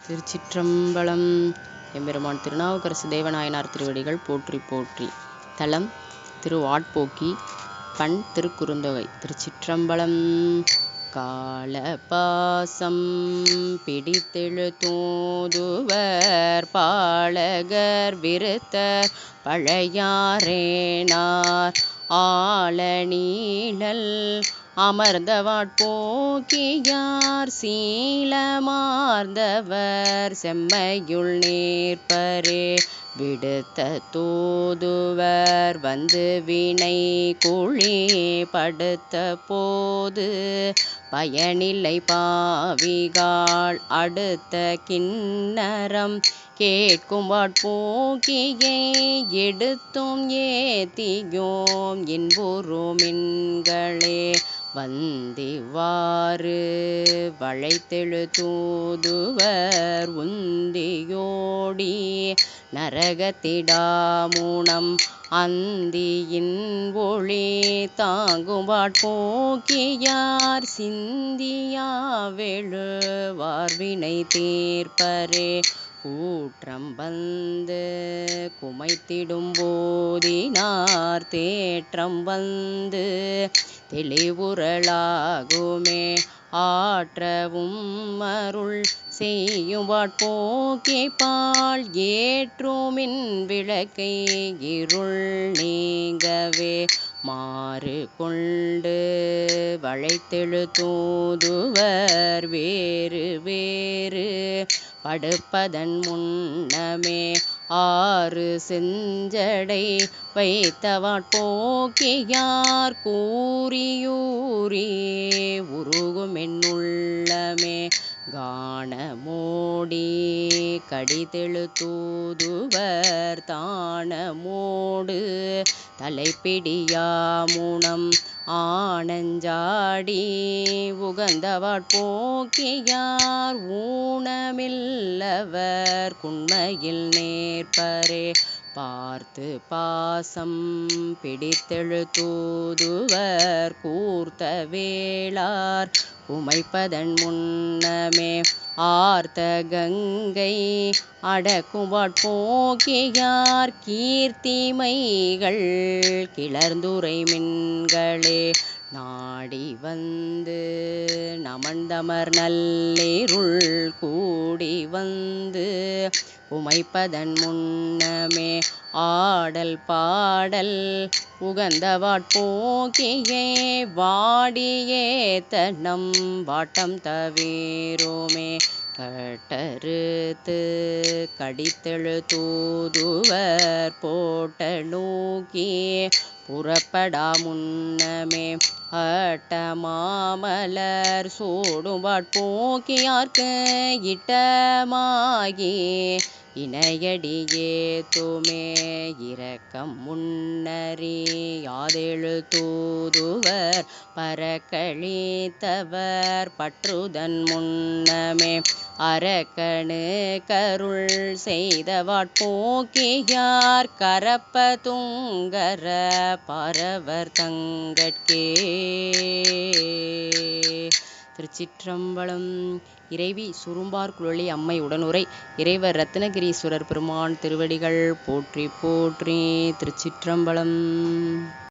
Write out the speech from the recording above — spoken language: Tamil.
திருச்சிற்றம்பலம். எம்பெருமான் திருநாவுக்கரசு தேவநாயனார் திருவடிகள் போற்றி போற்றி. தலம் திருவாட்போக்கி. பண் திருக்குறுந்தொகை. திருச்சிற்றம்பலம். காலபாசம் பிடித்தெழு தூதுவர் பாலகர் விருத்தர் பழையாரேனார் ஆலநீழல் அமர்ந்தவாட்போக்கியார் சீலமார்ந்தவர் செம்மையுள் நீர்ப்பரே விடுத்த தூதுவர் வந்து வினை குழி படுத்த போது பயனில்லை பாவிகாள் அடுத்த கிண்ணரம் கேட்கும் வாட்போக்கியை எடுத்தும் ஏத்தியோம் இன்புறுமின்களே வந்திவாறு வளைத்தெழு தூதுவர் உந்தியோடி நரகத்திடாமுனம் அந்தியின் ஒளி தாங்கும் வாட்போக்கியார் சிந்தியாவெழு வார்வினை தீர்ப்பரே கூற்றம் வந்து குமைத்திடும் போதினார் தேற்றம் வந்து தெளிவுறலாகுமே ஆற்றவும் அருள் செய்யும் வாட்போக்கி பால் ஏற்றுமின் விளக்கை இருள் நீங்கவே மாறு கொண்டு வளைத்தெழு தூதுவர் வேறு வேறு படுப்பதன் முன்னமே ஆறு செஞ்சடை வைத்த வாட்போக்கியார் கூறியூரி உருகும் என்னுள்ளமே காணமோடி கடிதெழு தூதுவர் தானமோடு தலைப்பிடியாமுனம் ஆனஞ்சாடி உகந்த வாட்போக்கியார் ஊனமில்லவர் குண்மையில் நேர்ப்பரே பார்த்து பாசம் பிடித்தெழு தூதுவர் கூர்த்த வேளார் குமைப்பதன் முன்னமே ஆர்த்த கங்கை அடக்கும் வாட்போக்கியார் கீர்த்திமைகள் கிளர்ந்துரை மின்களே நாடி வந்து நமந்தமர் நல்லிருள் கூடி வந்து உமைப்பதன் முன்னமே ஆடல் பாடல் உகந்த வாட்போக்கியே வாடியேத்த நம் வாட்டம் தவிரோமே கட்டறுத்து கடித்தெழு தூதுவர் போட்ட நோக்கி புறப்படா முன்னமே அட்டமாமலர் சூடும் வாட்போக்கியார்க்கு இட்டமாகி இணையடியே தூமே இரக்கம் முன்னறி யாதெழு தூதுவர் பரக்களித்தவர் பற்றுதன் முன்னமே அரக்கணு கருள் செய்த வாட்போக்கியார் கரப்ப துங்கர பரவர் தங்கட்கே. திருச்சிற்றம்பலம். இறைவி சுரும்பார் குழலி அம்மை உடனுரை இறைவர் ரத்னகிரீஸ்வரர் பெருமான் திருவடிகள் போற்றி போற்றி. திருச்சிற்றம்பலம்.